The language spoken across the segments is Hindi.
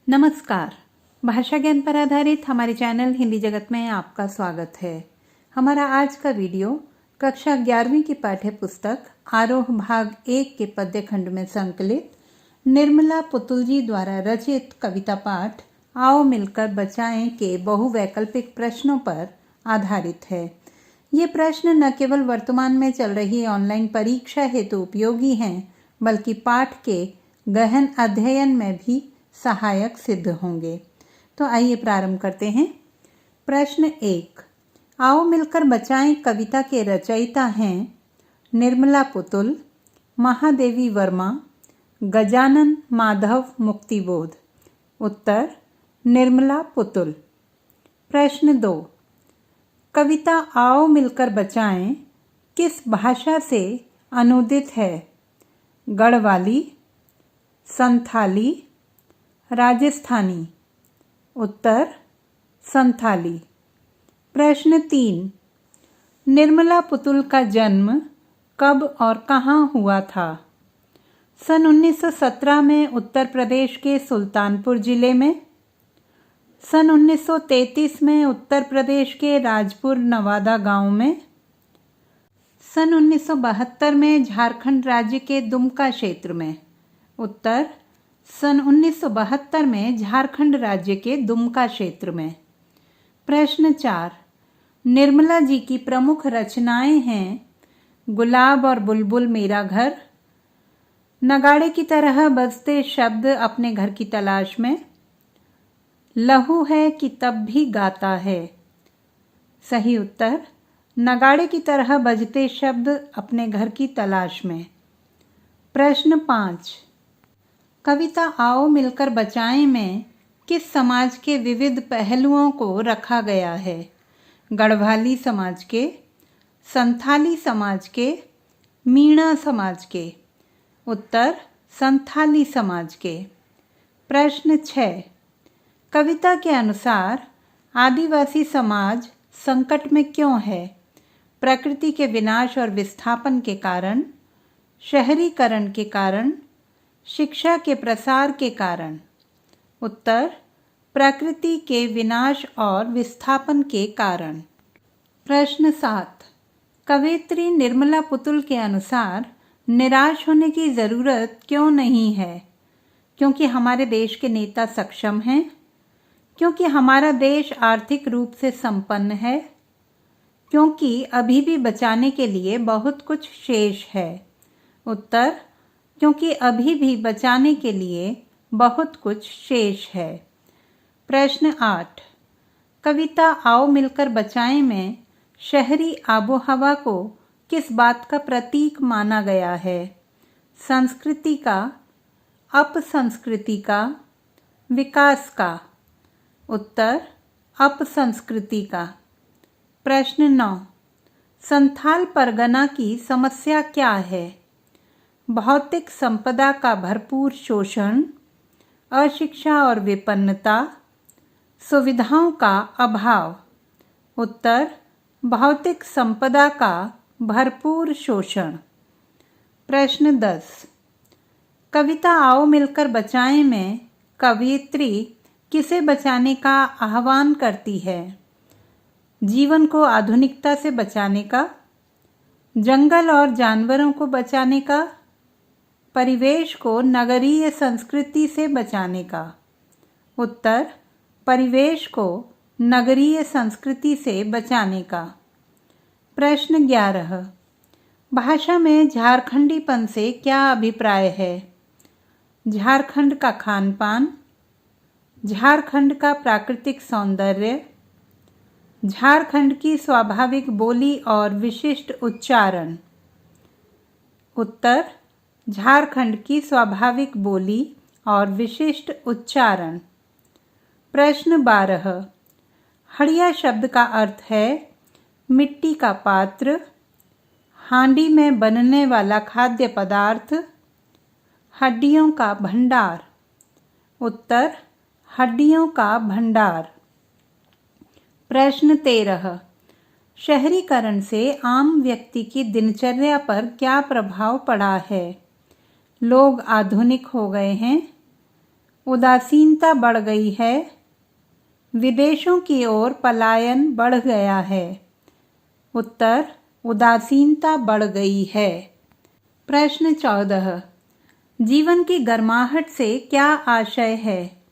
नमस्कार। भाषा ज्ञान पर आधारित हमारे चैनल हिंदी जगत में आपका स्वागत है। हमारा आज का वीडियो कक्षा 11वीं की पाठ्य पुस्तक आरोह भाग 1 के पद्य खंड में संकलित निर्मला पुतुल जी द्वारा रचित कविता पाठ आओ मिलकर बचाएं के बहुवैकल्पिक प्रश्नों पर आधारित है। ये प्रश्न न केवल वर्तमान में चल रही ऑनलाइन परीक्षा हेतु उपयोगी हैं, बल्कि पाठ के गहन अध्ययन में भी सहायक सिद्ध होंगे। तो आइए प्रारंभ करते हैं। प्रश्न 1। आओ मिलकर बचाएं कविता के रचयिता हैं निर्मला पुतुल, महादेवी वर्मा, गजानन माधव मुक्तिबोध। उत्तर निर्मला पुतुल। प्रश्न 2। कविता आओ मिलकर बचाएं किस भाषा से अनुदित है? गढ़वाली, संथाली, राजस्थानी। उत्तर संथाली। प्रश्न 3। निर्मला पुतुल का जन्म कब और कहाँ हुआ था? सन 1917 में उत्तर प्रदेश के सुल्तानपुर जिले में, सन 1933 में उत्तर प्रदेश के राजपुर नवादा गांव में, सन 1972 में झारखंड राज्य के दुमका क्षेत्र में। उत्तर सन 1972 में झारखंड राज्य के दुमका क्षेत्र में। प्रश्न 4। निर्मला जी की प्रमुख रचनाएं हैं गुलाब और बुलबुल मेरा घर, नगाड़े की तरह बजते शब्द अपने घर की तलाश में, लहू है कि तब भी गाता है। सही उत्तर नगाड़े की तरह बजते शब्द अपने घर की तलाश में। प्रश्न 5। कविता आओ मिलकर बचाएं में किस समाज के विविध पहलुओं को रखा गया है? गढ़वाली समाज के, संथाली समाज के, मीणा समाज के। उत्तर संथाली समाज के। प्रश्न 6। कविता के अनुसार आदिवासी समाज संकट में क्यों है? प्रकृति के विनाश और विस्थापन के कारण, शहरीकरण के कारण, शिक्षा के प्रसार के कारण। उत्तर प्रकृति के विनाश और विस्थापन के कारण। प्रश्न 7। कवयित्री निर्मला पुतुल के अनुसार निराश होने की जरूरत क्यों नहीं है? क्योंकि हमारे देश के नेता सक्षम हैं, क्योंकि हमारा देश आर्थिक रूप से संपन्न है, क्योंकि अभी भी बचाने के लिए बहुत कुछ शेष है। उत्तर क्योंकि अभी भी बचाने के लिए बहुत कुछ शेष है। प्रश्न 8। कविता आओ मिलकर बचाएं में शहरी आबोहवा को किस बात का प्रतीक माना गया है? संस्कृति का, अपसंस्कृति का, विकास का। उत्तर अपसंस्कृति का। प्रश्न 9। संथाल परगना की समस्या क्या है? भौतिक संपदा का भरपूर शोषण, अशिक्षा और विपन्नता, सुविधाओं का अभाव। उत्तर भौतिक संपदा का भरपूर शोषण। प्रश्न 10। कविता आओ मिलकर बचाएं में कवयित्री किसे बचाने का आह्वान करती है? जीवन को आधुनिकता से बचाने का, जंगल और जानवरों को बचाने का, परिवेश को नगरीय संस्कृति से बचाने का। उत्तर परिवेश को नगरीय संस्कृति से बचाने का। प्रश्न 11। भाषा में झारखंडीपन से क्या अभिप्राय है? झारखंड का खान पान, झारखंड का प्राकृतिक सौंदर्य, झारखंड की स्वाभाविक बोली और विशिष्ट उच्चारण। उत्तर झारखंड की स्वाभाविक बोली और विशिष्ट उच्चारण। प्रश्न 12। हड़िया शब्द का अर्थ है मिट्टी का पात्र, हांडी में बनने वाला खाद्य पदार्थ, हड्डियों का भंडार। उत्तर हड्डियों का भंडार। प्रश्न 13। शहरीकरण से आम व्यक्ति की दिनचर्या पर क्या प्रभाव पड़ा है? लोग आधुनिक हो गए हैं, उदासीनता बढ़ गई है। विदेशों की ओर पलायन बढ़ गया है। उत्तर, उदासीनता बढ़ गई है। प्रश्न 14, जीवन की गर्माहट से क्या आशय है?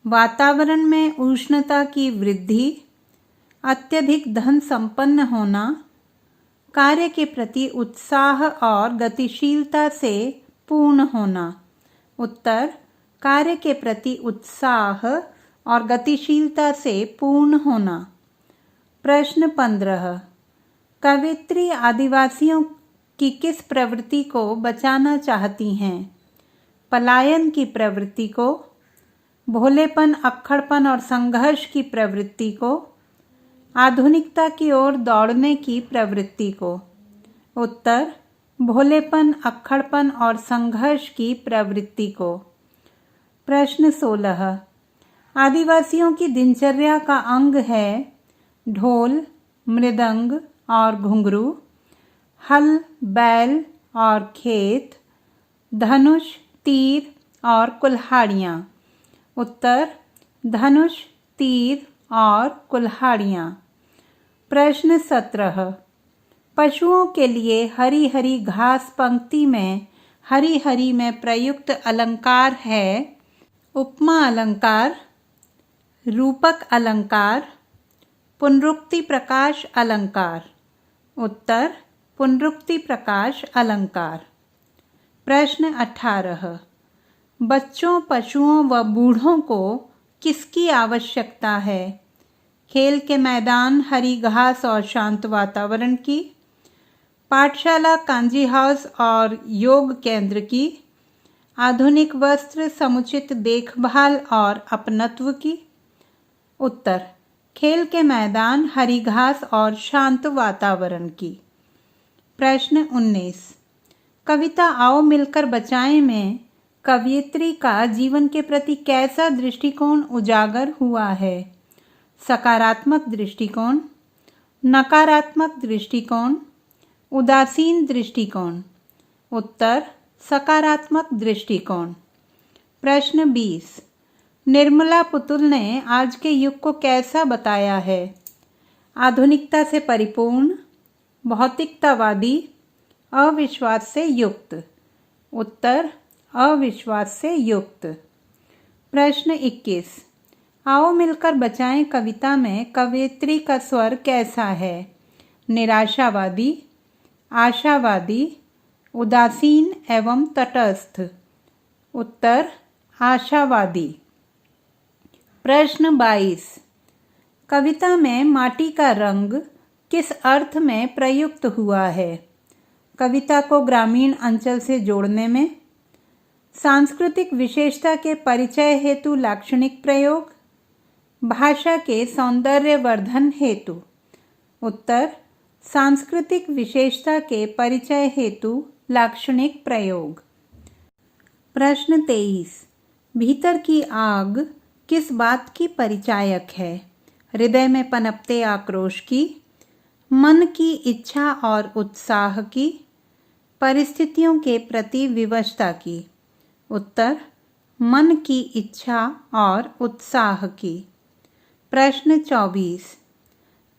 वातावरण में उष्णता की वृद्धि, अत्यधिक धन संपन्न होना, कार्य के प्रति उत्साह और गतिशीलता से पूर्ण होना। उत्तर, कार्य के प्रति उत्साह और गतिशीलता से पूर्ण होना। प्रश्न 15, कवयित्री आदिवासियों की किस प्रवृत्ति को बचाना चाहती हैं? पलायन की प्रवृत्ति को, भोलेपन, अक्खड़पन और संघर्ष की प्रवृत्ति को, आधुनिकता की ओर दौड़ने की प्रवृत्ति को। उत्तर, भोलेपन, अक्खड़पन और संघर्ष की प्रवृत्ति को। प्रश्न 16, आदिवासियों की दिनचर्या का अंग है ढोल, मृदंग और घुंघरू, हल, बैल और खेत, धनुष, तीर और कुल्हाड़ियाँ। उत्तर, धनुष, तीर और कुल्हाड़ियाँ। प्रश्न 17, पशुओं के लिए हरी हरी घास पंक्ति में हरी हरी में प्रयुक्त अलंकार है उपमा अलंकार, रूपक अलंकार, पुनरुक्ति प्रकाश अलंकार। उत्तर, पुनरुक्ति प्रकाश अलंकार। प्रश्न 18, बच्चों, पशुओं व बूढ़ों को किसकी आवश्यकता है? खेल के मैदान, हरी घास और शांत वातावरण की, पाठशाला, कांजी हाउस और योग केंद्र की, आधुनिक वस्त्र, समुचित देखभाल और अपनत्व की। उत्तर, खेल के मैदान, हरी घास और शांत वातावरण की। प्रश्न 19, कविता आओ मिलकर बचाएं में कवयित्री का जीवन के प्रति कैसा दृष्टिकोण उजागर हुआ है? सकारात्मक दृष्टिकोण, नकारात्मक दृष्टिकोण, उदासीन दृष्टिकोण। उत्तर, सकारात्मक दृष्टिकोण। प्रश्न 20, निर्मला पुतुल ने आज के युग को कैसा बताया है? आधुनिकता से परिपूर्ण, भौतिकतावादी, अविश्वास से युक्त। उत्तर, अविश्वास से युक्त। प्रश्न 21, आओ मिलकर बचाएं कविता में कवयित्री का स्वर कैसा है? निराशावादी, आशावादी, उदासीन एवं तटस्थ। उत्तर, आशावादी। प्रश्न 22, कविता में माटी का रंग किस अर्थ में प्रयुक्त हुआ है? कविता को ग्रामीण अंचल से जोड़ने में, सांस्कृतिक विशेषता के परिचय हेतु लाक्षणिक प्रयोग, भाषा के सौंदर्यवर्धन हेतु। उत्तर, सांस्कृतिक विशेषता के परिचय हेतु लाक्षणिक प्रयोग। प्रश्न 23, भीतर की आग किस बात की परिचायक है? हृदय में पनपते आक्रोश की, मन की इच्छा और उत्साह की, परिस्थितियों के प्रति विवशता की। उत्तर, मन की इच्छा और उत्साह की। प्रश्न 24,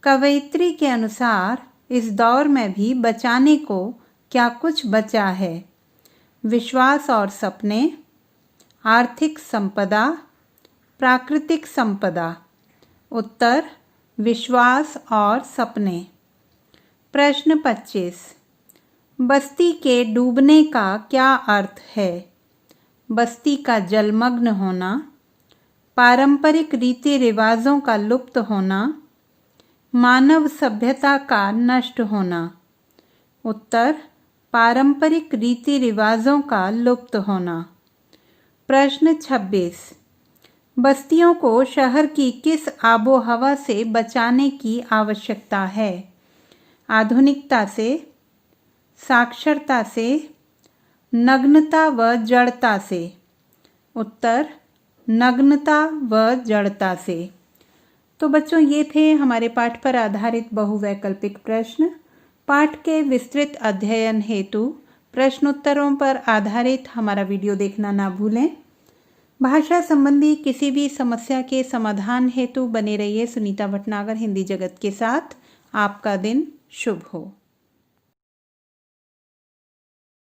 कवयित्री के अनुसार इस दौर में भी बचाने को क्या कुछ बचा है? विश्वास और सपने, आर्थिक संपदा, प्राकृतिक संपदा। उत्तर, विश्वास और सपने। प्रश्न 25, बस्ती के डूबने का क्या अर्थ है? बस्ती का जलमग्न होना, पारंपरिक रीति रिवाजों का लुप्त होना, मानव सभ्यता का नष्ट होना। उत्तर, पारंपरिक रीति रिवाजों का लुप्त होना। प्रश्न 26, बस्तियों को शहर की किस आबो हवा से बचाने की आवश्यकता है? आधुनिकता से, साक्षरता से, नग्नता व जड़ता से। उत्तर, नग्नता व जड़ता से। तो बच्चों, ये थे हमारे पाठ पर आधारित बहुवैकल्पिक प्रश्न। पाठ के विस्तृत अध्ययन हेतु प्रश्नोत्तरों पर आधारित हमारा वीडियो देखना ना भूलें। भाषा संबंधी किसी भी समस्या के समाधान हेतु बने रहिए सुनीता भटनागर हिंदी जगत के साथ। आपका दिन शुभ हो।